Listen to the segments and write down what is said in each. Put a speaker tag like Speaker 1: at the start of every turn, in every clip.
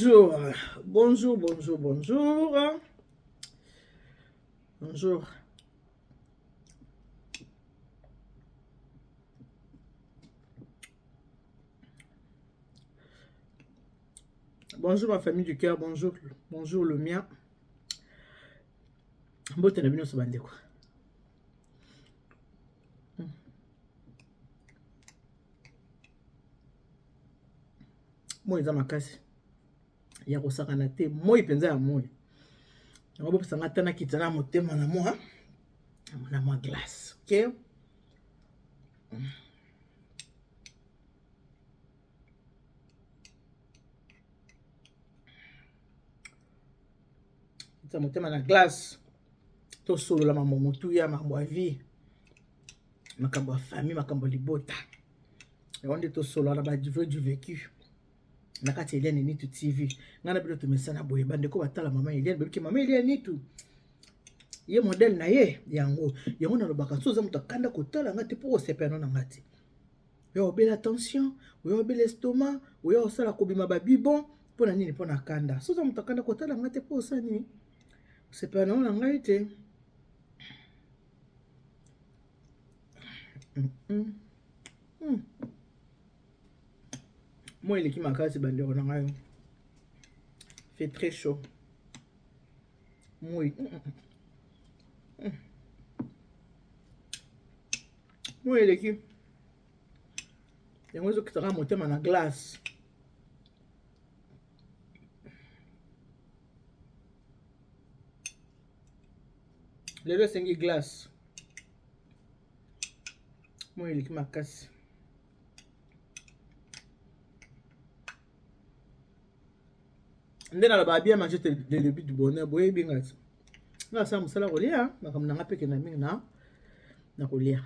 Speaker 1: Bonjour, bonjour, bonjour, bonjour. Bonjour. Bonjour ma famille du cœur, bonjour, bonjour le mien. Mbote na bino so bande quoi. Moi eza makasi. Ya kosakana te, moi penza ya moi. On va passer ngata na kitana motema na moi. Na moi glace, OK? Ça motema na glace. To solo la maman motu ya makambo ya vie. Makambo ya famille, makambo libota. Et on dit to solo na ba du vécu. Nakati Eliane Nitu TV. Ngana bilo to mesana boye bande ko batala mama Eliane bebiki mama Eliane Nitu. Ye modèle na ye yango. Yango na lobaka so za muta kanda kotala ngati po sepeno na ngati. Yo obela tension, yo obela estomac, yo osala kobima ba bibon pona nini pona kanda. So za muta kanda kotala ngati po osani. Sepeno na ngai te. Moi il est qui m'a cassé bande on a fait très chaud. Moi moi il est qui yango ezokitaka motema na glace. Lelo esengi glace. Moi eleki makasi. Nde naloba bien manger le début du bonheur boyebi ngati. Ngasala mosala kolia makambo nanga peke na mingi na kolia.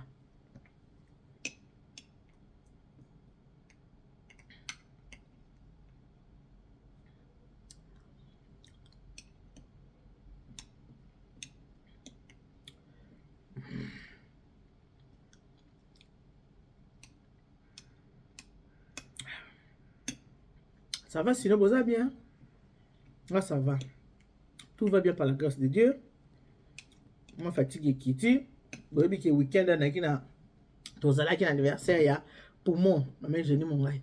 Speaker 1: Ça va sinon vous allez bien? Là ça va. Tout va bien par la grâce de Dieu. Moi fatigue kiti. Boyebi ke week-end na kina tozala ki anniversaire ya poumon. Maman je ni mon ngai.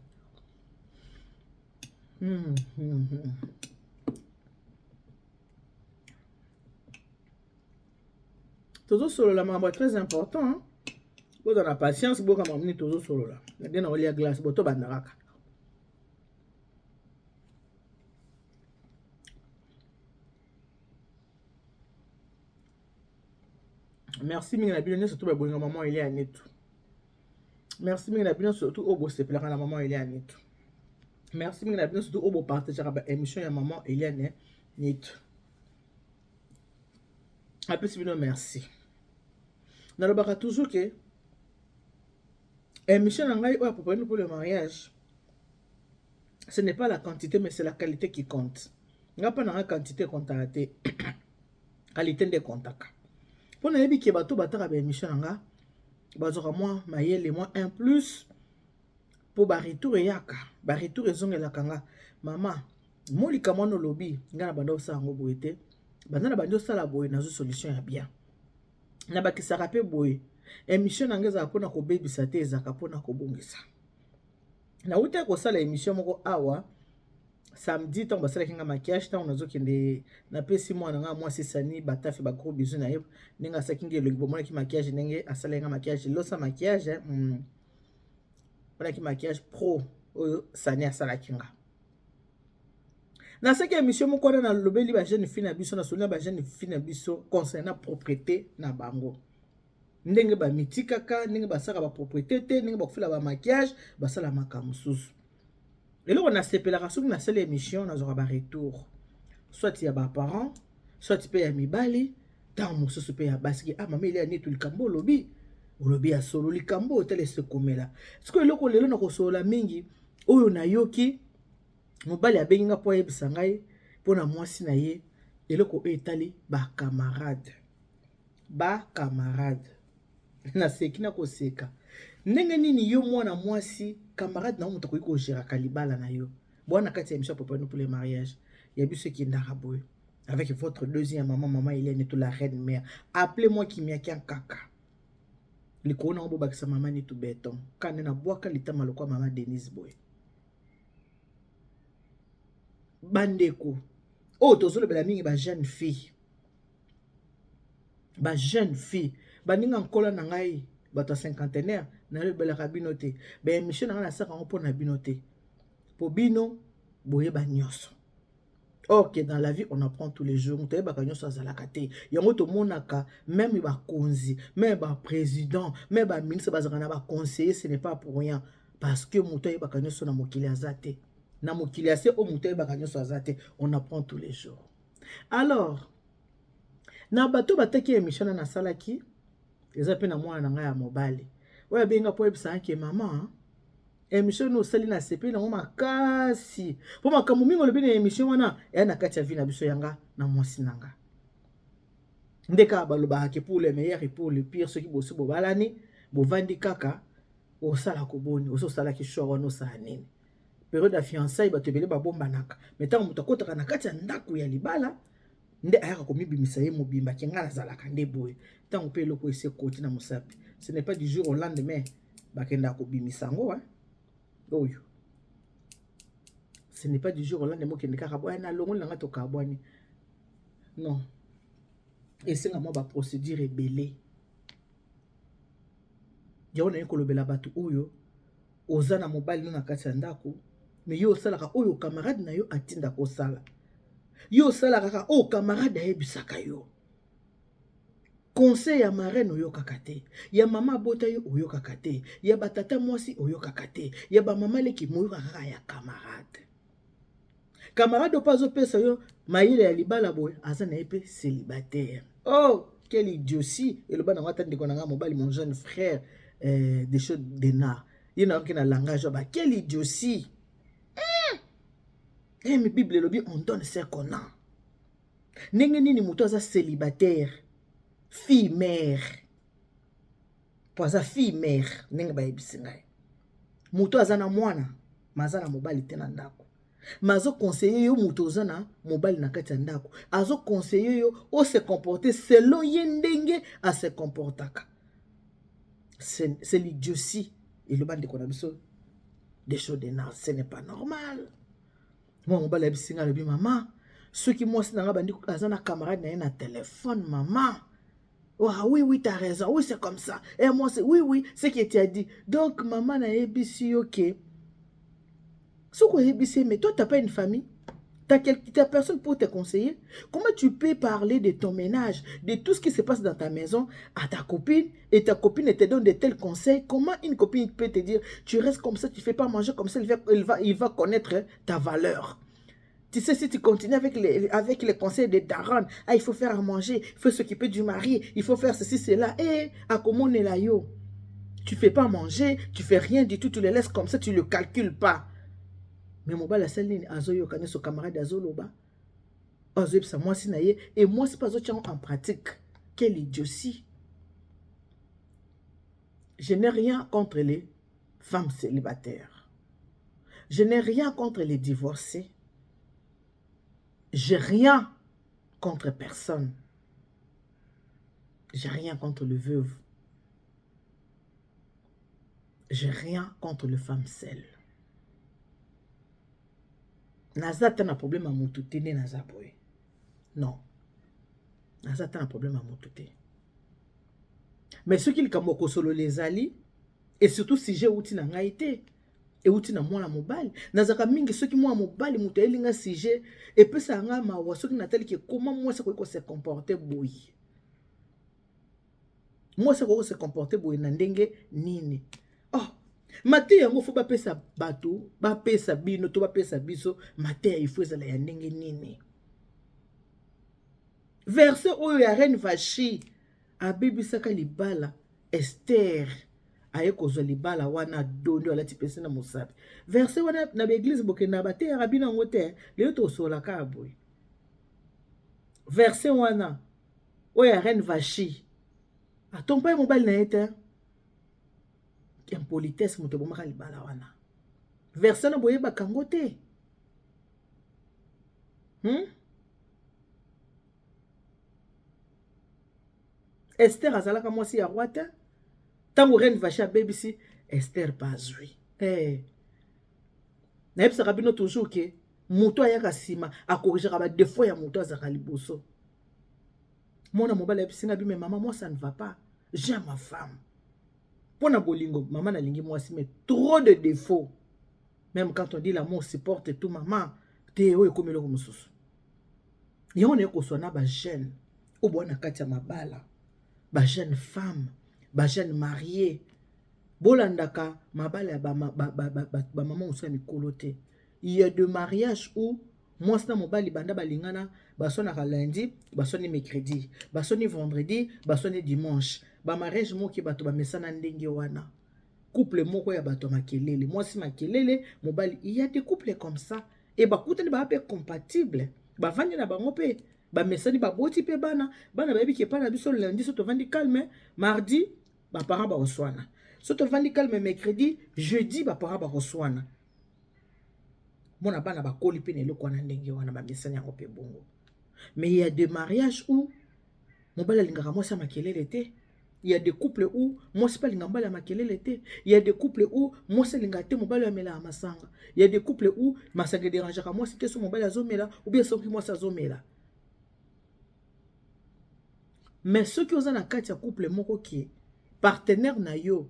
Speaker 1: Tozo solo la maman très important hein. Vous dans la patience boka mamni tozo solo la. Na bien na olia glace boto bandaraka. Merci mingi na bino surtout ba bolinga maman il est à Nitu. Merci mingi na bino surtout obo se plaira na maman il est à Nitu. Merci mingi na bino surtout obo partager ba émission ya maman il est à Nitu. Après si bino merci. Na lobaka toujours que émission na ngai o approprié pour le mariage. Ce n'est pas la quantité mais c'est la qualité qui compte. Nga pa na nga quantité compte qualité de contact. Pour na yebi ke bato bataka ba émission na nga bazoka moi mayele moi 1 plus pour ba retour yaka ba retour ezongela kanga mama molika mwana lobi nga na bando sa ngo boyete banda na bando sala boye na zo solution ya bien na bakisaka pe boye émission na ngeza pona ko bebisa te ezaka pona ko bongisa na uta ko sala émission moko awa samedi tant basala kinga maquillage tant onazo kende na pesi mwana nga moi sisani batafe ba gros bisous na ye ninga sakinge le bomona ki maquillage ndenge asala nga maquillage losa maquillage voilà ki maquillage pro oyo sani asala kinga na saki émission moko na lobeli ba jeune fille na biso na sonia ba jeune fille na biso concernant propriété na bango ndenge ba mitikaka ndenge basaka ba propriété te ndenge ba kofela ba maquillage basala makamususu. Et là, on a séparé la seule émission, on a un retour. Soit il y a des parents, soit il y a mes balais, tant mon sous paye à basque. Ah, maman, il y a ni tout le cambo, lobby. Ou lobby à solo, le cambo, tel se comme là. Parce que là, on a solo la mingi, ou on a yoki, mon balai a benga pour y bisangai, pour na moi si na ye, et là, on est allé, ba camarade. Ba camarade. Na sekina ko seka. Ndenge nini yo mwana mwasi camarade na mutu ko géraka libala na yo Bon, kati ya émission Papa nous pour les mariages. Il y a ceux qui n'araboy. Avec votre deuxième maman Hélène et toute la reine mère. Appelez-moi qui m'y a qu'un caca. Le corona on boba sa maman ni tout béton. Quand on a bois kalita maloko maman Denise Boy. Bandeko. Oh, tozolo bela mingi ba jeune fille. Ba jeune fille. Ba ninga nkola na ngai bato cinquantenaire na le bela kabinote. Ba émission na saka on pona binote. Po bino boye ba nyonso. Or que dans la vie on apprend tous les jours. Mutaye ba nyonso azalaka te. Yango to monaka même ba konzi, même ba président, même ba ministre bazana ba conseiller, ce n'est pas pour rien parce que mutaye ba nyonso na mokili azate. Na mokili ase o mutaye ba nyonso azate, on apprend tous les jours. Alors na bato bataki émission na salaki eza pe na mwana nga ya mobali. Oya benga po ebisa ke mama émission no sali na sepe na makasi. Po makambo mingo lobi na émission wana ya na kati ya vie na biso yanga na mwasi nanga. Ndeka baloba ke pour le meilleur et pour le pire ceux qui bosu bobalani bovandi kaka osala ko boni oso sala ki shoro no sa nini. Période de fiançailles bato ebele babombanaka. Mais tant muto kotaka na kati ya ndako ya libala nde ayaka komibimisa ye mobimba ke nga nazalaka nde boye. Tant pe eloko ese koti na mosapi. Ce n'est pas du jour au lendemain bakenda kobimisa ngo hein. Oyo. Ce n'est pas du jour au lendemain que ndeka kabwa na longo langa to kabwani. Non. Et c'est nga mo ba procédure rebelle. Yawo na yekolobela bato oyo ozana mobali na kati ya ndako mais yo salaka oyo camarade na yo atinda ko sala. Yo salaka ka o camarade ayebisaka yo. Conseil ya marraine oyo kakate, ya mama bota yo oyo kakate, ya batata mwasi oyo kakate, ya ba mama leki moyo kaka ya camarade. Camarade opazo pesa yo mayele ya libala boy azana epe célibataire. Oh, quelle idiotie! Et le ban na tande ko nga mobali mon jeune frère des choses d'énard. Il n'a aucun langage ba quelle idiotie! Eh mais Bible lobi on donne ce qu'on a. Ndenge nini muto aza célibataire. Fille mère. Poza fille mère ndenge ba yebisinga. Muto azana mwana, mazana mobali tena ndako. Mazo conseiller yo muto azana mobali na kati ya ndako. Azo conseiller yo o se comporter selon ye ndenge a se comportaka. C'est l'idiotie et le bande qu'on a biso des choses de nas, ce n'est pas normal. Moi mobali yebisinga lobi maman, ceux qui moi sinanga bandi azana camarade na ye na téléphone maman. Oh, oui, oui, t'as raison. Oui, c'est comme ça. Et moi, c'est oui, oui, c'est ce que tu as dit. Donc, maman a ébissi, ok. Ce qu'on a ébissi, mais toi, t'as pas une famille. T'as personne pour te conseiller. Comment tu peux parler de ton ménage, de tout ce qui se passe dans ta maison à ta copine, et ta copine te donne de tels conseils? Comment une copine peut te dire, tu restes comme ça, tu fais pas manger comme ça, il va connaître ta valeur. Tu sais, si tu continues avec les conseils de Daron, ah, il faut faire à manger, il faut s'occuper du mari, il faut faire ceci, cela. Eh, à comment on est là, yo? Tu fais pas manger, tu fais rien du tout, tu les laisses comme ça, tu le calcules pas. Mais mon bas, la seule ligne, Azoyo, quand son camarade Azoloba, Azoyo, ça, moi, si naïe, et moi, c'est pas Azoyo en pratique. Quelle idiotie. Je n'ai rien contre les femmes célibataires. Je n'ai rien contre les divorcés. J'ai rien contre personne. J'ai rien contre le veuve. J'ai rien contre les femmes seules. Nazata n'a problème à moutouté, né nazaboé. Non. Nazata n'a problème à moutouté. Mais ce qu'il kamoko solo les ali, et surtout si j'ai outil n'a été. Et outi na mwana mobali nazaka mingi ceux qui moi mobali muto elinga sujet et peut ça nga mawa ceux qui na tel que comment moi ça ko se comporter boy moi ça ko se comporter boy na ndenge nini oh maté yango faut ba pesa bato ba pesa bino to ba pesa biso maté il faut ça la ya ndenge nini verset oyo ya reine Vachi abebisaka libala Esther aye kozwa libala wana dondo alati pese na mosapi verset wana na église bokenda bate ya rabina ngote leo to sola ka boy verset wana oya reine Vachi atompa mobile na eta impolitesse moto bomaka libala wana verset na boye bakango te Esther azalaka mwasi ya roi te. Tango reine Vachi abebisi Esther bazwi. Nayebisaka bino toujours ke moto ayaka nsima akorigaka badefo ya moto azalaka liboso. Mwana mobali ayebisinga bime mama, moi ça ne va pas. J'aime ma femme. Pona bolingo, maman nalingi mwasi mais trop de défauts. Même quand on dit l'amour supporte tout, maman, te oyo komelo ko mususu. Yango ne ko sona ba jeune, o bwana kati ya mabala. Ba jeune femme, ba jeune mariée. Bolandaka mabala ya ba maman osa mikolo te. Il y a de mariages où moi c'est mobali banda balingana basonaka lundi, basoni mercredi, basoni vendredi, basoni dimanche. Ba mariage moki bato ba mesana ndenge wana. Couple moko ya bato makelele, moi si makelele, mobali, il y a des couples comme ça et ba kutani ba pe compatible. Ba vandi na bango pe, ba mesani ba boti pe bana ba yebi ke pa na biso lundi so to vandi calme, mardi ba parents ba reçoana. So to vandi calme mercredi, jeudi ba parents ba reçoana. Mona bana ba koli pe neloko wana ndenge wana ba mesani yango pe bongo. Mais il y a des mariages où mobali alingaka moi sa makelele te. Il y a des couples où moi c'est pas l'ingambala makelele te. Il y a des couples où moi c'est l'ingate mobali amela masanga. Il y a des couples où masanga dérangeaka moi c'était son mobali azomela ou bien son qui moi ça azomela. Mais ceux qui osent na kati ya couple moko ki partenaire na yo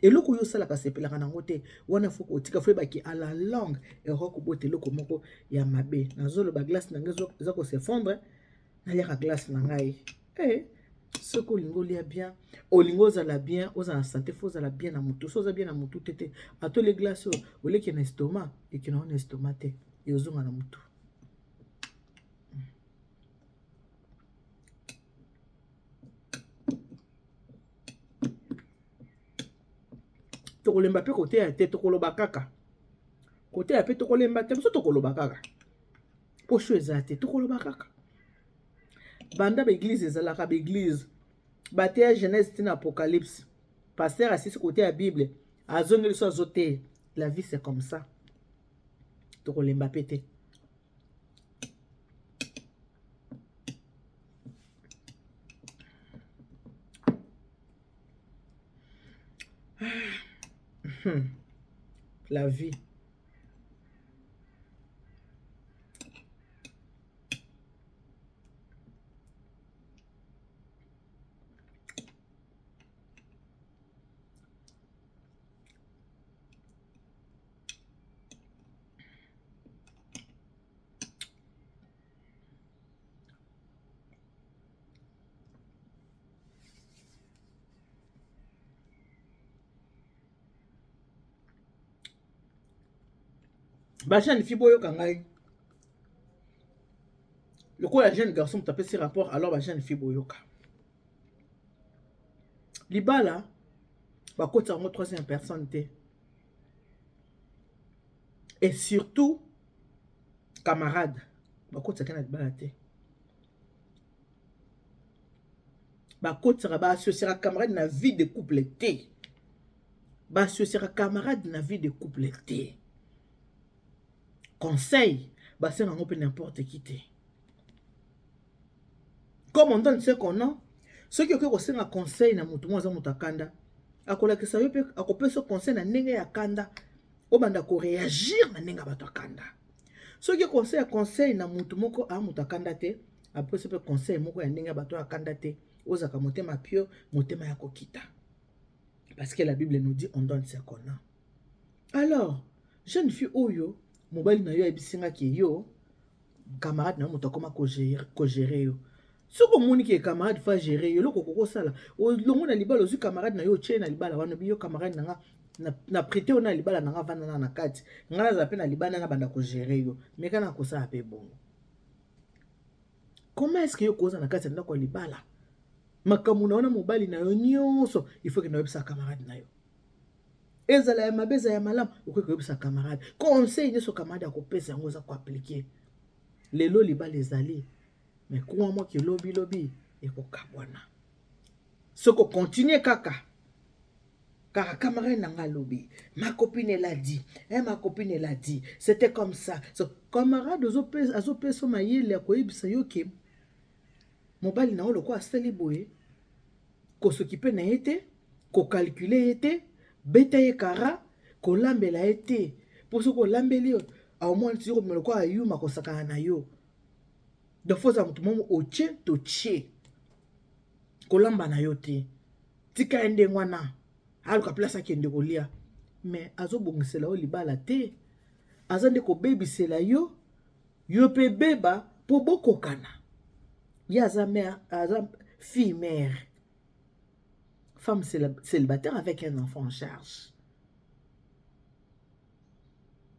Speaker 1: eloko yo sala ka sepelaka nango te wana foko otika fo baki à la longue et roko bote eloko moko ya mabe nazolo ba glace na ngezo za ko se fondre na ya glace na ngai ce que olingo lia bien olingo zala bien oza na santé fo zala bien na mutu so za bien na mutu tete ato les glaces oleki na estomac et qui na estomac te et ozonga na mutu. Tokolemba pe côté ya te tokoloba kaka côté ya pe tokolemba te so tokoloba kaka po cho ezate tokoloba kaka banda ba église ezalaka ba église bate ya Genèse tina Apocalypse pasteur assis côté ya Bible azongeli so azote la vie c'est comme ça tokolemba pe te. La vie. Ba jeune fille boyo kangai. Le coup la jeune garçon tapé ses rapports alors ba jeune fille boyo ka. Libala ba kota en troisième personne te. Et surtout camarade ba kota kana libala te. Ba kota ba associer camarade na vie de couple te. Ba associer camarade na vie de couple te. Conseil, bah c'est n'importe qui te. Comme on donne ce qu'on a, ceux qui ont un conseil na mutu mwa za mutakanda, akola ke sa yope akope ce conseil na ndenge ya kanda, obanda ko réagir na ndenge bato kanda. Ceux qui conseil na mutu moko a mutakanda te, après ce conseil moko ya ndenge bato kanda te, ozaka motema pio, motema ya kokita. Parce que la Bible nous dit on donne ce qu'on a. Alors, jeune fille oyo mobali na yo ebisinga ki yo camarade na moto koma ko gérer yo soko moni ki camarade fa gérer yo loko koko sala o longo na libala ozu camarade na yo che na libala wana bi yo camarade na na prêter ona libala na vanda na kati ngala za pe na libana na banda ko gérer yo mais kana ko sa pe bongo comment est-ce que yo koza na kati ndako libala makamu na ona mobali na yo nyonso il faut que na yebisa camarade na yo ezala ya mabeza ya malamu okoyebisa camarade conseil ne so camarade akopesa yango za ko appliquer lelo libala ezali mais kwa moi ki lobi ekokabwana soko continuer kaka car camarade n'a pas lobby. Ma copine elle a dit, ma copine elle a dit, c'était comme ça. So, camarade azope so mayele ya koyebisa yo ke mobali na olo ko asali boye ko s'occuper na été, ko calculer été, beta ye kara, ko lambela été. Pour ce ko lambeli yo, au moins tu ko melo ko ayuma ko sakana na yo. De fois mutu momo oche to che. Ko lamba na yo te. Tika ende ngwana. Aluka place akende kolia. Mais azo bongisela o libala te. Azande ko babysela yo. Yo pe beba po bokokana. Ya aza mère, aza fille mère. Femme célibataire avec un enfant en charge.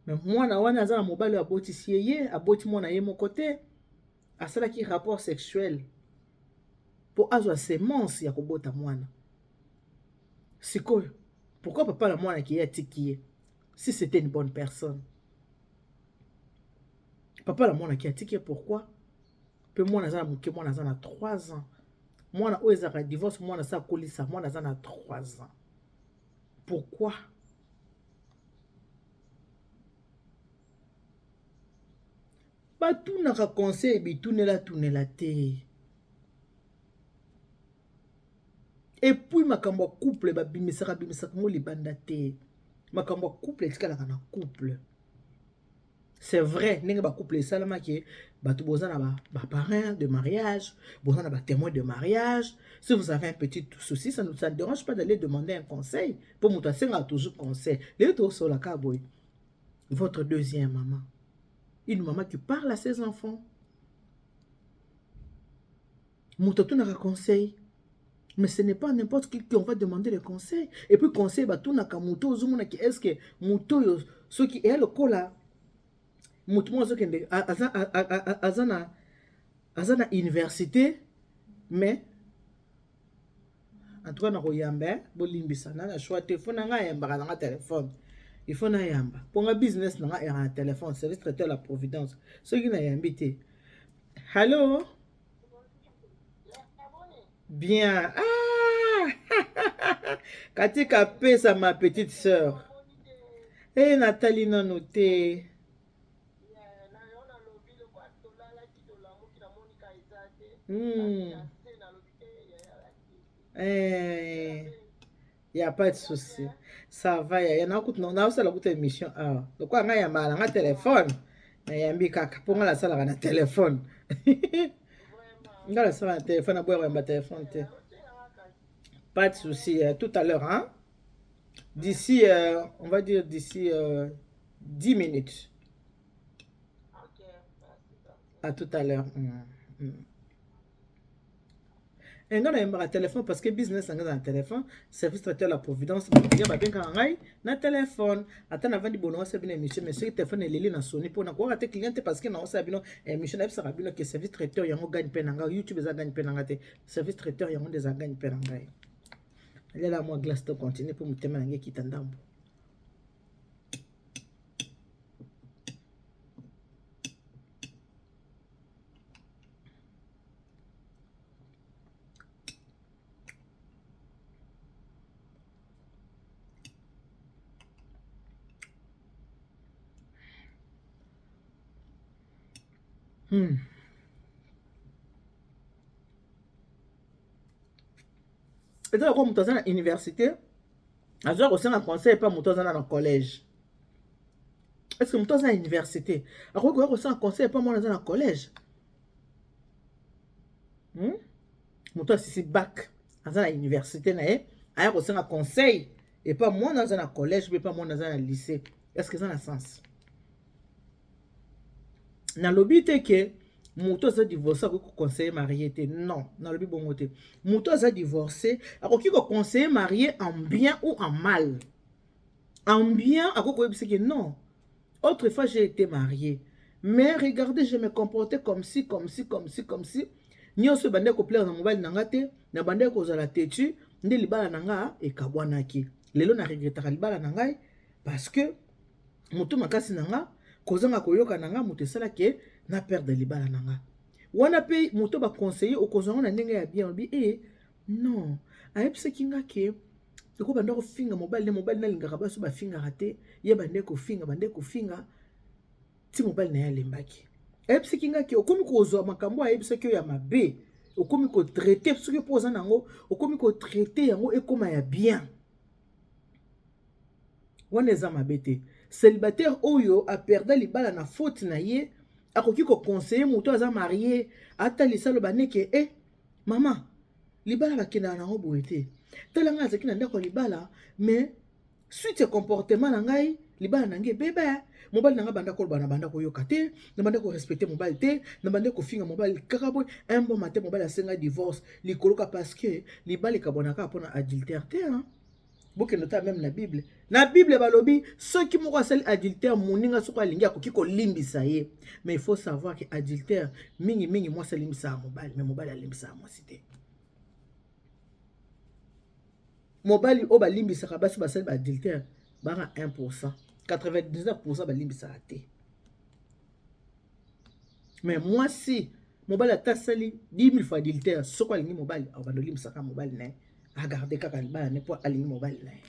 Speaker 1: Mais moi na wana aza na mobali aboti siye, aboti mwana ye mon côté. Asala ki rapport sexuel. Pour azwa semence ya kobota mwana. Sikoyo. Pourquoi papa la mwana qui est tiki si c'était une bonne personne? Papa la mwana qui est tiki pourquoi? Pe mwana za muke mwana za na 3 ans. Mwana o ezaka divorce mwana sa kolisa mwana za na 3 ans. Pourquoi? Batunaka conseil bitunela tunela te. Et puis makambo couple babimisaka mo libanda te. Makambo couple etikala na couple. C'est vrai, n'est pas couple salama qui batou bozana ba parrain de mariage, bozana ba témoin de mariage. Si vous avez un petit souci, ça ne dérange pas d'aller demander un conseil. Pour moi, ça a toujours conseil. Les autres sur la caboy. Votre deuxième maman. Une maman qui parle à ses enfants. Moutatou n'a conseil. Mais ce n'est pas n'importe qui on va demander le conseil. Et puis conseil, batou n'a qu'à mouto, est-ce que mouto, ceux qui est le cola. Moutou zo kende azana université mais en tout cas na koyamba bolimbisa na choix téléphone nga yamba na téléphone il faut na yamba pour un business na nga téléphone service traiteur la providence ce qui na yambité. Allô bien katika pesa ma petite sœur Nathalie non noté. Y a pas de souci. Ça va, y en a qui n'ont pas la émission. Donc, quand il y a un téléphone, il y a un bicak pour la salle à un téléphone. Il y a la salle à un téléphone, à boire un téléphone. Pas de souci. Tout à l'heure, hein? D'ici, on va dire d'ici 10 minutes. À tout à l'heure. Et non, il y a un téléphone parce que business est un téléphone. Service traiteur la providence. Il y a un téléphone. Attends, avant de bonheur, c'est bien émission. Mais ce téléphone est lié dans Sony pour n'avoir été client parce que non, c'est bien émission. C'est bien que service traiteur, il y a un gagne penanga. YouTube, il y a un gagne penanga. Service traiteur, il y a un des gagne penanga. Il y a là, moi, glace de continuer pour me témoigner qui t'endambe. Et donc, quand je suis à l'université, je suis aussi un conseil pas je suis dans le collège. Est-ce que je suis à l'université? Alors, je suis un conseil pas moi dans le collège. Je suis bac dans l'université. Je suis un conseil et pas moi dans un collège, mais pas moi dans un lycée. Est-ce que ça a un sens? Dans le but est que Mouto a divorcé avec un conseiller marié. Non, dans le but bon côté. Mouto a divorcé avec un conseiller marié en bien ou en mal. En bien, à quoi que non. Autrefois, j'ai été mariée. Mais regardez, je me comportais comme si. Nyo se bande ko plaire na mobile nanga te, na bande ko zala tetu, nde libala nanga e kabwanaki. Lelo na regretaka libala nanga parce que Mouto makasi nanga kozanga koyoka nanga mutu sala ke na perdre libala nanga. Wana pe Mouto ba conseiller o kozanga na ndenge ya bien bi non. Ayebisa kinga ke eko banda kofinga mobali na lingaka baso bafinga raté ye bande kofinga ti mobali na ye alembaki ayebisaki ngaki okomi kozwa makambo ayebisaki oyo ya mabe okomi kotraite soki mpo oza nango okomi kotraite yango ekoma ya bien wana eza mabe te célibataire oyo aperda libala na faute na ye akoki koconseille moto aza marie atalisa aloba ndeke mama libala bakendaka nango boye te tala ngai azalaki na ndako ya libala mais suite ya comportement na ngai libala na ngai ebeba mobali na ngai banda koloba na banda koyoka te na banda korespecte mobali te na banda kofinga mobali kaka boye un bon matin mobali asenga divorce likoloka parce que libala ekabwanaka mpona adultère te bokende ta même na bible balobi soki moko asali adultère moninga soko alingi akoki kolimbisa ye mais il faut savoir que adultère mingi mwasi alimbisaka mobali mais mobali alimbisaka mwasi te mobali oyo balimbisaka basi basali baadultère banga 1%, 99% balimbisaka te mais mwasi mobali atasali 10 000 fois adultère soko alingi mobali abanda olimbisaka mobali na ye agarde kaka libala ne po alingi mobali na ye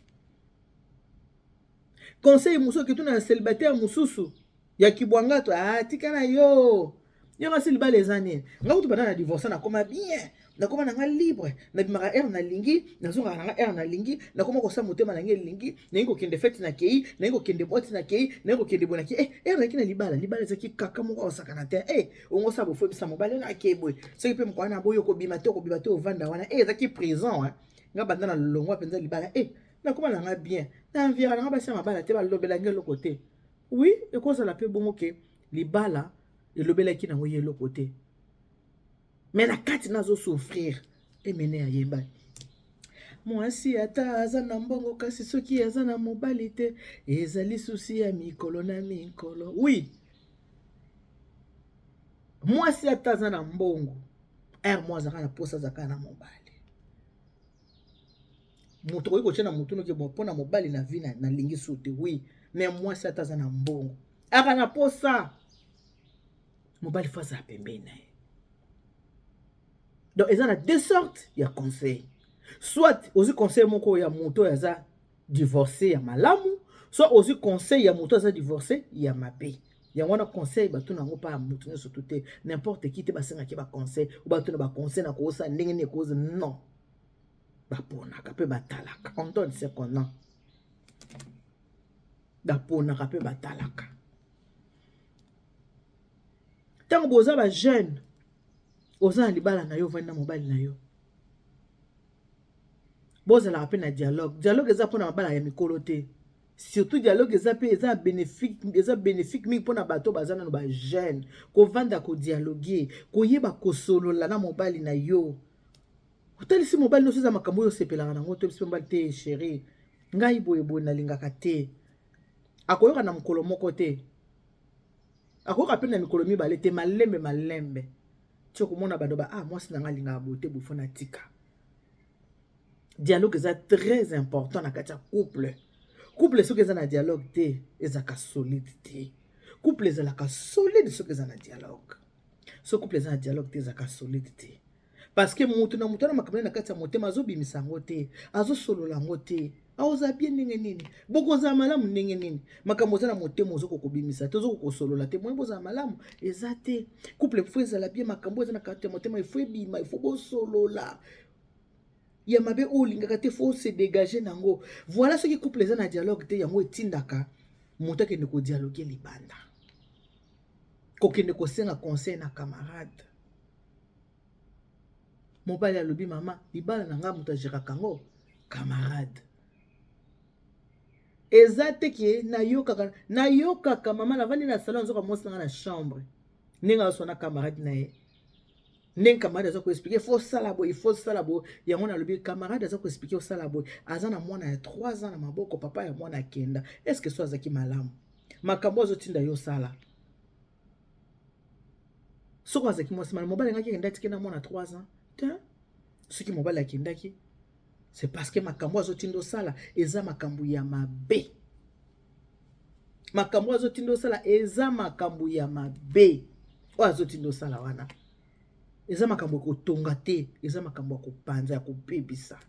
Speaker 1: conseil mususu okituna na célibataire mususu ya kibwangato tika na yo ngasi libala eza nini nga kutu banda na divorce nakoma bien nakoma nanga libre nabimaka aire nalingi nazongaka nanga aire nalingi nakoma kosa motema nange elingi nalingi kokende fete na kei nalingi kokende boite na kei nalingi kokende boye na kei aire naki na libala ezaki kaka moko osakana te ongosa bofo ebisa mobali na kei boye soki mpe mokwana na boye okobima te ovanda wana ezaki prison nga banda na lolongwa mpenza libala nakoma nanga bien na envira nanga basi ya mabala te balobela nge eloko te oui ekozala mpe bongo ke libala elobelaki nango ye eloko te mais na kati nazosouffrir emene ya yeba mwasi ata aza na mbongo kasi soki aza na mobali te ezali susi ya mikolo na mikolo oui mwasi ata aza na mbongo mo azaka na posa azaka na mobali moto koki kotia na motu noki mpona mobali na vi nalingi su te oui mais mwasi ata aza na mbongo aka na posa mobali fo azala pembeni na ye donc eza na deux sortes ya conseil soit ozwi conseil moko ya moto oyo aza divorcé ya malamu soit ozwi conseil ya moto aza divorcé ya mabe yango wana conseil bato nango mpa ya moto nyonso tu te n'importe qui te basengaki baconseil o bato na baconseil na kokosa ndenge nini ekoza non baponaka mpe batalaka on donne ce qu'on a baponaka mpe batalaka ntango boza bajeune oza na libala na yo ovandi na mobali na yo bozalaka mpe na dialogue eza mpona mabala ya mikolo te surtout dialogue eza mpe eza bénéfique mingi mpona bato baza nano bajeune kovanda kodialogue koyeba kosolola na mobali na yo otalisi mobali nyonso eza makambo oyo osepelaka nango to biso mobali te chéri ngai boyeboye nalingaka te akoyoka na mokolo moko te akoyoka mpe na mikolo mibale te malembe ti okomona badoba mwasi na ngai alingaka boye te bofo na tika dialogue eza très important na kati ya couple soki eza na dialogue te ezalaka solide te couple ezalaka solide soki eza na dialogue so couple eza na dialogue te ezalaka solide te parce que moto na moto na makambo na kati ya motema azobimisa yango te azosolola yango te aoza bien ndenge nini bokozala malamu ndenge nini makambo oza na motema ozokokobimisa te ozokokosolola te moye bozala malamu eza te couple ifo ezala bien makambo eza na kati ya motema ifo ebima ifo bosolola ya mabe oyo olingaka te fo se dégager nango voilà soki couple eza na dialogue te yango etindaka moto akende kodialogue libanda kokende kosenga conseil na camarade mobali alobi mama libala na nga moto agéraka yango camarade eza te ke nayokaka mama navandi na salon azoka mwasi nanga na chambre ndenge azoswana camarade na ye ndenge camarade aza koexplike ifo sala boye yango nalobi camarade aza koexplike osala boye aza na mwana ya 3 ans na maboko papa ya mwana akenda eske so azaki malamu makambo azotinda yo sala soko azaki mwasi malamu mobali ngaki akenda tike na mwana 3 ans te soki mobali akendaki c'est parce que makambo azotinda osala eza makambo ya mabe makambo azotinda osala eza makambo ya mabe oyo azotinda osala wana eza makambo ya kotonga te eza makambo ya kopanza ya kopebisa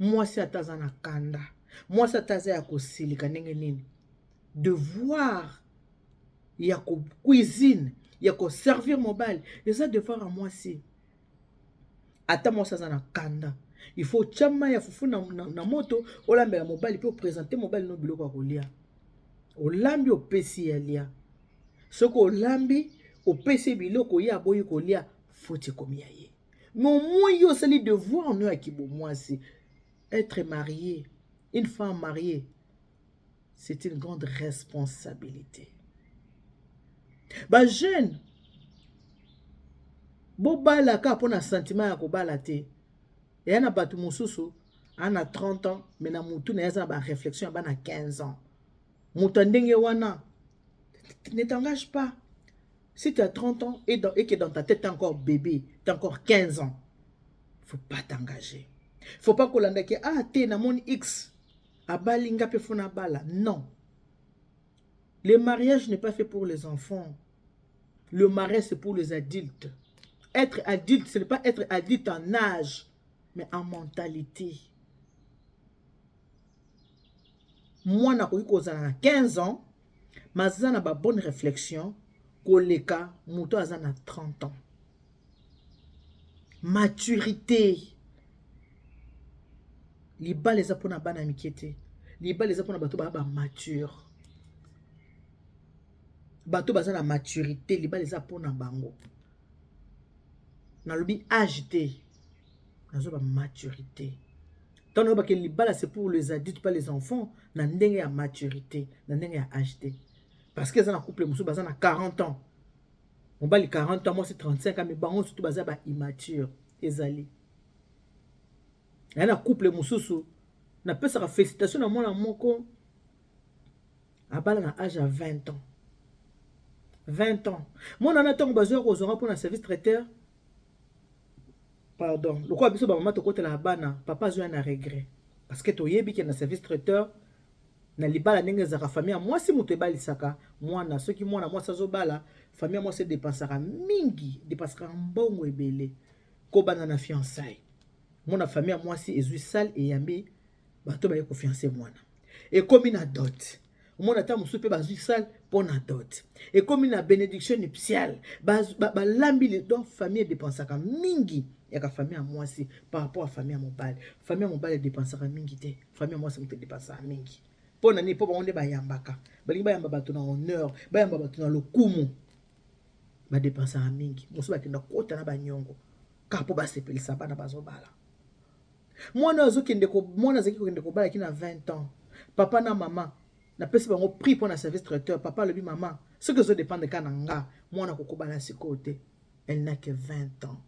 Speaker 1: mwasi ataza na kanda, mwasi ataza ya kosilika ndenge nini, devoir ya ko cuisine, ya ko servir mobile, eza devoir à mwasi. Ata mwasi aza na kanda, il faut chama ya fufu na moto, olambela mobile pe présenter mobile no biloko ya kolia. Olambi opesi ya lia. Soko olambi opesi biloko ya boyi kolia, faut komi ya ye. Mais au moins yo sali devoir no ya kibo mwasi. Être marié, une femme mariée, c'est une grande responsabilité. Ba jeune, bo bala ka pona sentiment ya ko bala te. Et yana batu mususu, ana 30 ans, mais na mutu na yaza ba réflexion ba na 15 ans. Mutu ndenge wana, ne t'engage pas. Si tu as 30 ans et que dans ta tête tu es encore bébé, tu as encore 15 ans, faut pas t'engager. Faut pas qu'on l'ende que ah t'es na mon X, abalinga pe fona bala. Non. Le mariage n'est pas fait pour les enfants. Le mariage c'est pour les adultes. Être adulte, ce n'est pas être adulte en âge, mais en mentalité. Moi, na 15 ans, maza na ba bonne réflexion, koleka muto azana 30 ans. Maturité. Liba les apona bana mikete. Liba les apona bato ba mature. Bato bazana maturité, liba les apona bango. Na lobi agité. Nazo ba maturité. Tant que les libala c'est pour les adultes, pas les enfants, na ndenge ya maturité, na ndenge ya agité. Parce que ça na couple musu bazana 40 ans. On bat les 40 ans, moi c'est 35 ans, mais bango surtout bazana ba immature, ezali. Na couple mususu na pesa ka félicitation na mwana moko abala na âge à 20 ans. 20 ans. Moi na tango bazwa ko zonga pour un service traiteur. Pardon. Le quoi biso ba maman to côté la bana, papa zo na regret. Parce que to yebi que na service traiteur na libala ndenge za famille moi si muto ebalisaka mwana soki mwana moi sazo bala famille moi se dépensera mingi, dépensera mbongo ebele ko bana na fiançailles. Mona famille moi si ezui sale et yambi bato ba ko fiancé mwana. Et comme na dot. Mona ta musu pe bazui sale pour na dot. Et comme na bénédiction nuptiale, ba lambi les donc famille dépensera mingi. Il y a une famille à moi aussi par rapport à la famille à mon bal. Famille à mon bal dépensera mingi te. Famille à moi c'est dépensera mingi. Pour nani pour on ba yambaka. Ba li ba yamba bato na honneur, ba yamba bato na lokumu. Ba dépensera mingi. Musu ba kenda kota na ba nyongo. Ka po ba sepelisa bana bazo bala. Mwana azokende ko mwana zaki kokende ko bala kina 20 ans. Papa na maman na pesi bango prix pour na service traiteur. Papa le bi maman. Ce que ça dépend de kananga. Mwana kokobala si côté. Elle n'a que 20 ans.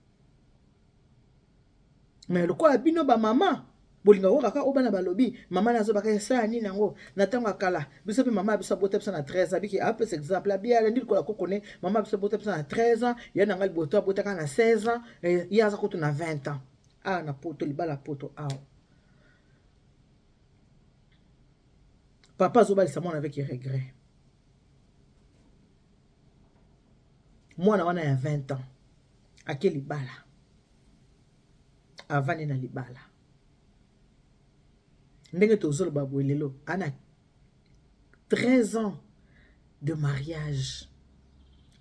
Speaker 1: Mais le quoi bino ba maman bolinga ko kaka obana balobi maman nazo baka sa ni nango natanga kala biso pe maman biso bote pesa na 13 abiki ape cet exemple bien ndi ko la ko connaît maman biso bote pesa na 13 ans ya nanga bote bote kana 16 ans et ya za ko na 20 ans ah na poto libala poto ah papa zo bali sa mona avec regret mwana wana ya 20 ans akeli bala avant na libala ndenge tozolo babwelelo ana 13 ans de mariage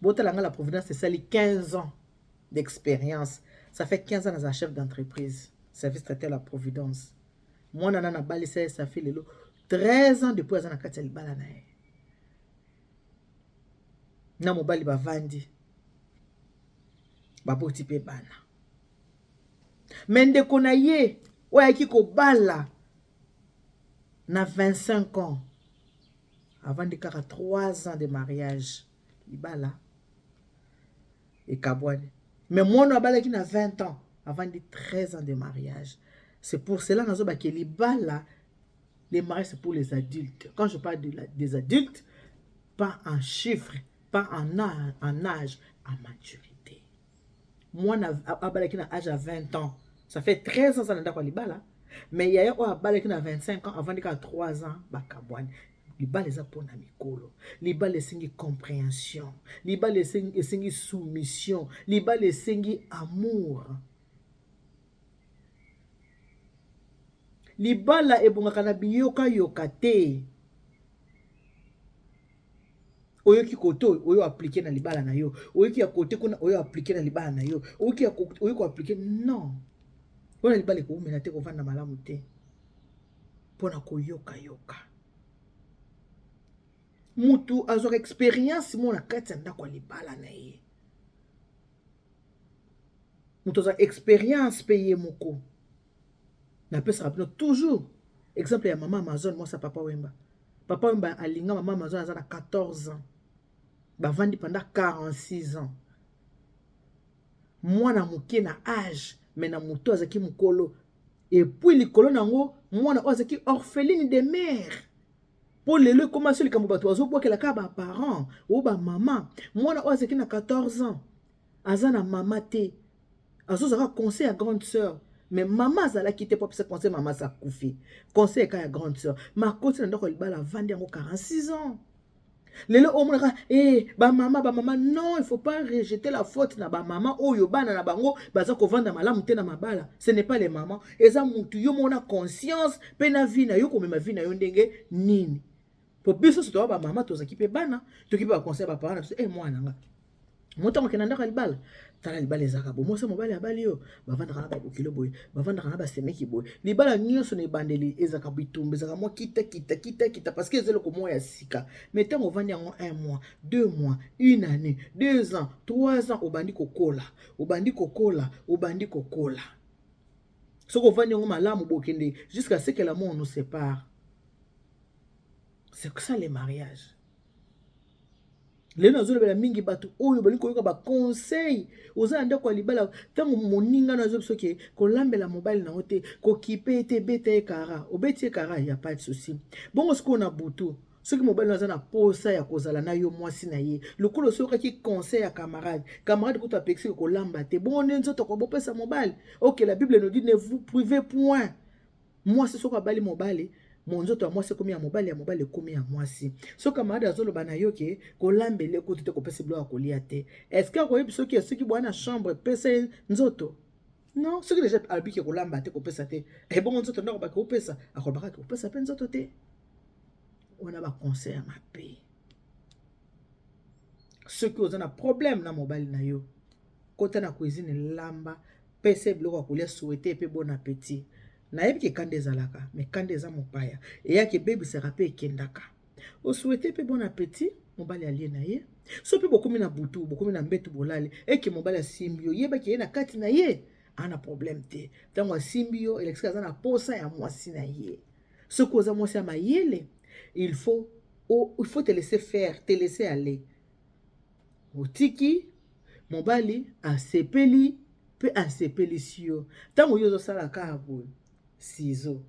Speaker 1: botalanga la providence c'est ça les 15 ans d'expérience ça fait 15 ans dans un chef d'entreprise service traiteur la providence moi nana bali ça fait lelo 13 ans depuis azana kati libala na ye na mobali bavandi baboti pe bana Mende kona ye, oya kiko bala na 25 ans. Avant de 3 ans de mariage. Ibala. Et kabouane. Mais moi, on a bala qui na 20 ans. Avant de 13 ans de mariage. C'est pour cela que les bala, les mariages, c'est pour les adultes. Quand je parle des adultes, pas en chiffres, pas en âge, en maturité. Moi, on a bala qui na âge à 20 ans. Ça fait 13 ans, ça n'a pas libala. Mais il y a un bal qui a 25 ans, avant de 3 ans, bakabouane. Les bal les a pour na mikolo. Les bal les sengi compréhension. Les bal les sengi soumission. Les bal les sengi amour. libala ebongaka na biyoka yoka te. Oyoki kote oyo appliquer na libala na yo, oyoki ya kote kuna oyo appliquer na libala na yo, oyoki ya oyo ko appliquer non. Wana libala ko umena te ko vanda malamu te. Pona ko yoka yoka. Mutu azwa experience mo na kati anda kwa libala na ye. Mutu azwa experience pe ye moko. Na pesa rapino toujours exemple ya mama Amazon moi sa papa Wemba. Papa Wemba alinga mama Amazon azana 14 ans. Bavandi pendant 46 ans. Mwana moke na âge, mais na moto azaki mukolo. Et puis likolo nango mwana azaki orpheline de mère. Pour lelo comment celui comme bato azo bokela ka ba parents ou ba maman. Mwana azaki na 14 ans. Azana mama te. Azo zaka conseil à grande sœur. Mais maman azala quitté pour ce conseil maman sa koufi. Conseil ka ya grande sœur. Ma côté na ndako libala vandi yango 46 ans. Lelo omonaka ba maman non, il faut pas rejeter la faute na ba maman oyo bana na bango baza ko vanda malamu te na mabala. Ce n'est pas les mamans. Eza mutu yo mona conscience pe na vie na yo ko mema vie na yo ndenge nini. Po biso so to ba maman to zaki pe bana, to ki ba conseil ba parents na mwana nga. Moto mokena ndaka libala. Tala libala ezaka bo moso mobali abali yo bavanda kana ba bokilo boy bavanda kana ba semeki boy libala nyonso ne bandeli ezaka bitumba ezaka mo kita parce que ezelo ko mo ya sika mais tant ovandi yango 1 mois 2 mois 1 année 2 ans 3 ans obandi kokola soko ovandi yango malamu bokende jusqu'à ce que la mort nous sépare. C'est ça les mariages. Lena azolobela mingi bato oyo bali koyoka ba conseil oza ndako ya libala tango moninga na zo soki kolambela mobile na ote ko kipe te bete kara obeti kara ya pas de souci bongo siko na butu soki mobile na za na posa ya kozala na yo mwasi na ye lokolo soka ki conseil ya camarade ko ta pexi ko lamba te bongo nzo to ko bopesa mobile. OK, la Bible nous dit ne vous privez point. Moi c'est soka bali mobile monzoto ya mwasi komi ya mobali komi ya mwasi. So camarade azoloba na yo ke kolambele ko te ko pesa blo akolia te. Est-ce que akoyebi soki ya soki bwana chambre pesa nzoto? Non, soki déjà albi ke kolamba te ko pesa te. E bon nzoto ndako ba ko pesa, akolbaka ko pesa pe nzoto te. On a ba conseil à ma paix. Ceux qui ont un problème na mobile na yo. Kota na cuisine lamba, pesa blo akolia souhaiter pe bon appétit. Nayebi ke kande ezalaka, mais kande eza mopaya. Eya ke baby sera pe ekendaka. O souhaiter pe bon appétit, mobali alie na ye. So pe bokomi na butu, bokomi na mbetu bolale, eke mobali asimbi yo, yeba ke ye na kati na ye, ana problème te. Tango asimbi yo, elexika aza na posa ya mwasi na ye. Soko oza mwasi ya mayele, il faut te laisser faire, te laisser aller. Otiki, mobali asepeli, pe asepeli si yo. Tango yo ozosala ka boye. Ciseaux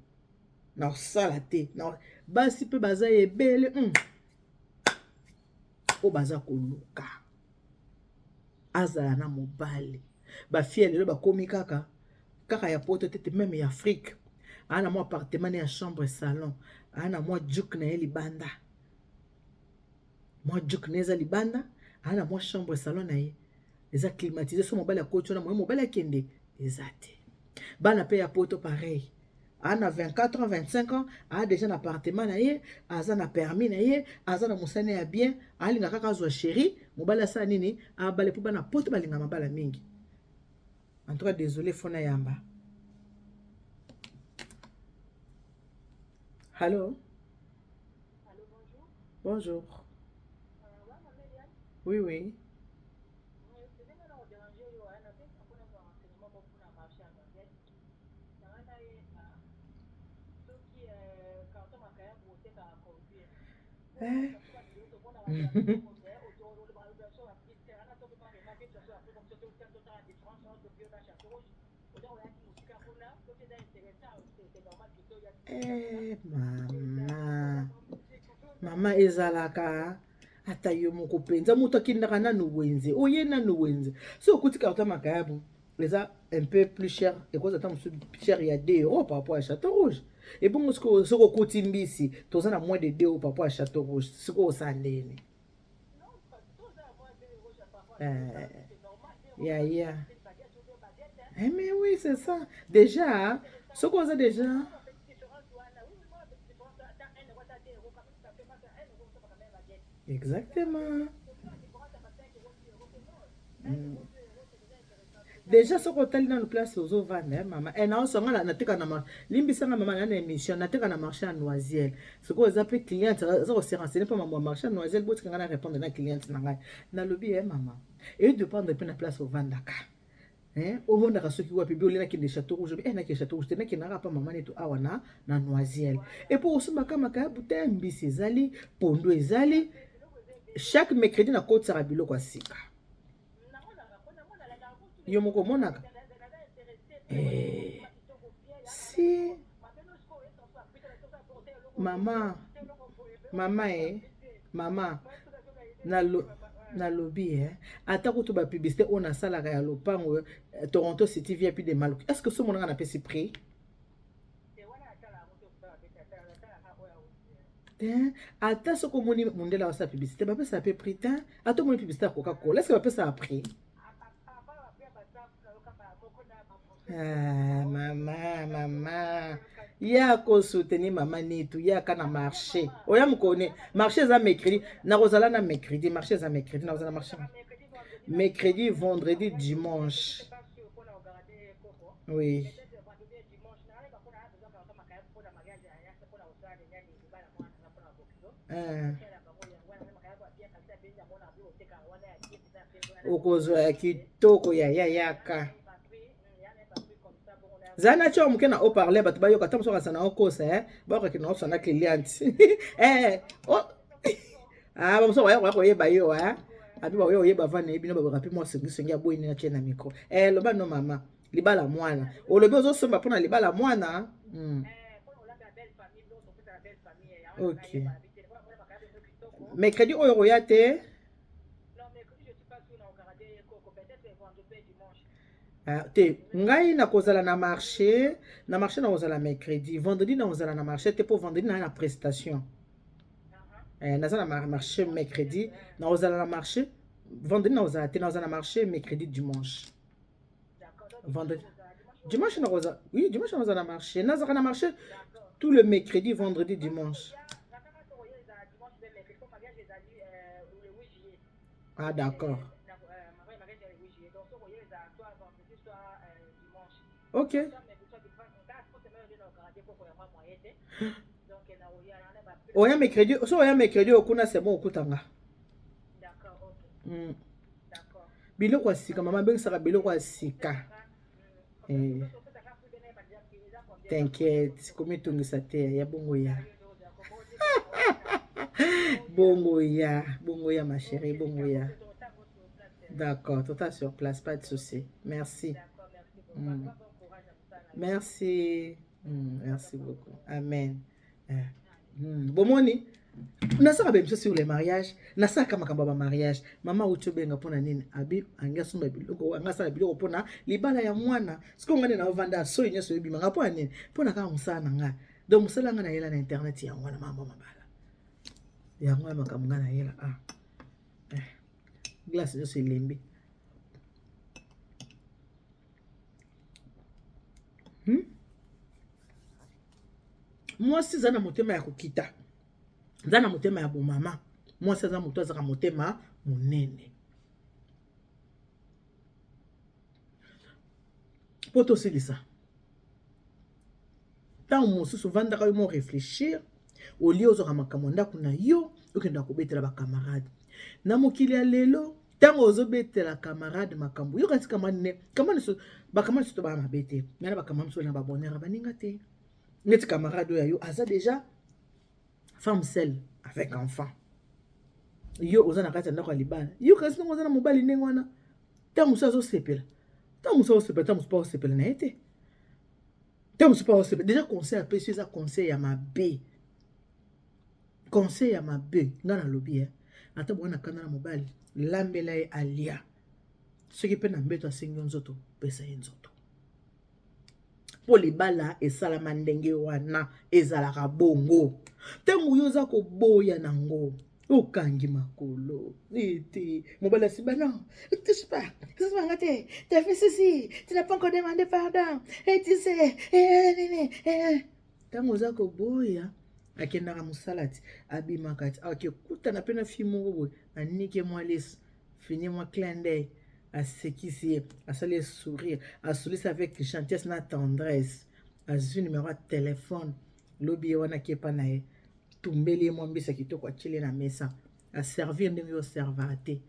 Speaker 1: na sala te na basi pe baza ebele o baza koluka azala na mobali ba fille lelo bakomi kaka ya poto tete même ya Afrique ana mo appartement ya chambre salon ana mo juk na libanda mo juk neza libanda ana mo chambre salon na ye eza climatisé so mobali akotona mo mobali akende ezate bana pe ya poto pareil. Ana 24 ans, 25 ans, a déjà un appartement na ye, aza na permis na ye, aza na musane ya bien, alinga kaka zo chéri, mobala sa nini, a balé pour bana poto balinga mabala mingi. En tout cas, désolé fona yamba. Allô?
Speaker 2: Allô, bonjour.
Speaker 1: Bonjour. Oui, oui. Mama ezalaka ata yo moko penza moto akindaka nanu wenze oye nanu wenze so okuti carton makayabu eza un peu plus cher et cause attend cher il y a 2 € par rapport à Château Rouge et bon ce que okuti mbisi toza na moins de 2 € par rapport à Château Rouge ce que osandene ya mais oui c'est ça déjà ce qu'on a déjà Exactement. Déjà ce que tu dans le place aux vendre maman et non sanga na teka na ma limbisanga maman na émission na teka na marché à Noisiel ce que ça peut client ça se renseigner pour maman marché à Noisiel bout nga na répondre na client na ngai na lobby maman et de prendre pe na place au vandaka au monde ka soki wa bibi olina ki de château rouge na ki château rouge tena ki na pa maman neto awa na Noisiel et pour osumba kama ka bouteille mbisi ezali pondo ezali chaque mercredi na côte sara biloko asika yo moko monaka si mama na lobby ata kutu ba publicité on a salaka ya lopango Toronto City VIP de Maluku est-ce que ce monde na pesi prix ata soko moni mundela wasa publicité ba pesa pe prix ta ata moni publicité Coca-Cola est-ce que ba pesa prix mama ya ko soutenir mama nitu ya kana marché oya mukone marché za mercredi na kozala na mercredi marché za mercredi na kozala marché mercredi vendredi dimanche oui okozwa ya kitoko ya yaka zana cho muke na haut-parleur bato bayoka ta mosoka sana okosa bayoka na opsa na client bamoso waya koyeba yo abi ba oyeba vana ebino ba rapi mo sengi ya boyi na na micro loba no mama libala mwana olobi ozosomba mpona libala mwana ok mercredi oyo koya te te ngai na kozala na marché na kozala mercredi vendredi na kozala na marché te po vendredi na prestation naza na marché mercredi na kozala na marché vendredi na kozala te na kozala na marché mercredi dimanche vendredi dimanche na kozala oui dimanche na kozala na marché nazaka na marché tout le mercredi vendredi dimanche d'accord ok oya mercredi so oya mercredi okuna c'est bon okutanga biloko ya sika mama bengisaka biloko ya sika t'inquiète komitungisa te ya bongo ya bongo ya ma chérie bongo ya d'accord tout sur place pas de souci merci merci merci beaucoup amen bomoni nasaka bebiso sur le mariage nasaka makambo ba mariage mama uchobenga pona nini abi angasumba biloko angasala biloko pona libala ya mwana siko ngane na vanda so nyeso ebima ngapo nini pona ka musana nga donc musala nga na yela na internet ya mwana mama mabala ya mwana makambo nga na yela glace yo selembi mwasi za na motema ya kokita za na motema ya bomama mwasi aza moto azaka motema monene po tosilisa ntango mosusu vandaka yo mo réfléchir olie ozwaka makambo ndako na yo okenda kobetela bakamarade na mokili ya lelo ntango ozobetela camarade makambo yo kasi bakamane soto baya mabe te yana bakamane mosusu na babonera baninga te neti camarade oyo yo aza déjà femme seule avec enfant yo oza na kati ya ndako ya libala yo kasi ndenge oza na mobali ndenge wana ntango mosusu azosepela ntango mosusu azosepela ntango mosusu pa osepela na ye te ntango mosusu pa osepela déjà conseil apesi eza conseil ya mabe nga na lobi ata bwana kanda na mobali lambela ye alia soki mpe na mbeto asengi yo nzoto pesa ye nzoto po libala esalama ndenge wana ezalaka bongo ntango yo oza koboya nango okangi makolo ete mobali asiba non touche pas nga te t'as fait ceci tu n'as pas encore demandé pardon et tu sais ntango oza koboya akendaka mosala ti abimaka ti akekutana mpe na fi moko boye anike mwa leso finye mwa clin d'œil asekisi ye asali ye sourire asolisi avec gentillesse na tendresse azwi numero ya telefone lobi ye wana kepa na ye tumbeli ye mwa mbisa kitoko atieli na mesa aservir ndenge oservaka te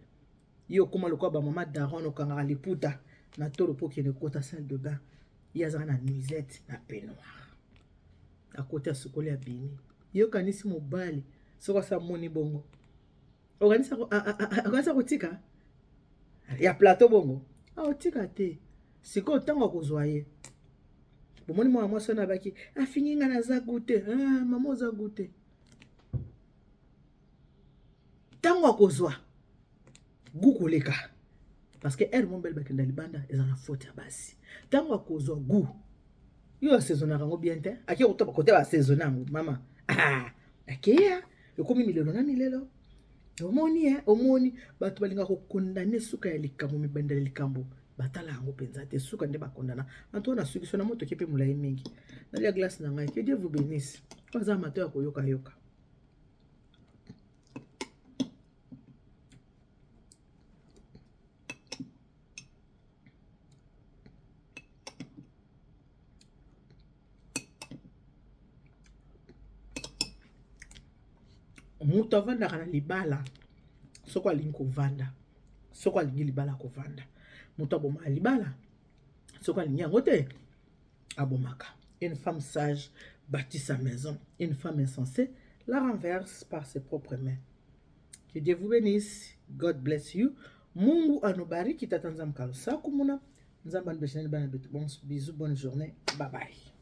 Speaker 1: ye okóma lokwa bamama daron okangaka liputa na tolo mpo okende kota salle de bain ye azaka na nuisette na peignoir akoti asukoli ya bini ye okanisi mobali soki asa moni bongo okanisa kotika ya plateau bongo otika te sikoyo ntango akozwa ye bomoni mwana mwasi wana abaki afini nga naza gute mama oza gute ntango akozwa gu koleka parce que ere mombele bakenda libanda eza na faute ya basi ntango akozwa gu yo asaisonnaka yango bien te ake kote basaisonne yango mama akeya ekomi milelo na milelo omoni bato balingaka kokondane suka ya likambo mibendela likambo batala yango mpenza te suka nde bakondana anto na suki so na moto ke mpe molai mingi nalia glace na ngai ke Dieu vous bénisse aza mato ya koyoka moto avandaka na libala soko alingi kovanda soko alingi libala kovanda moto abomaka libala soko alingi yango te abomaka. Une femme sage bâtit sa maison, une femme insensée la renverse par ses propres mains. Que Dieu vous bénisse. God bless you. Mungu anubariki tata nzambe kalosa kumuna nzambe anibeshenani bana betu. Bon bisous, bonne journée, bye bye.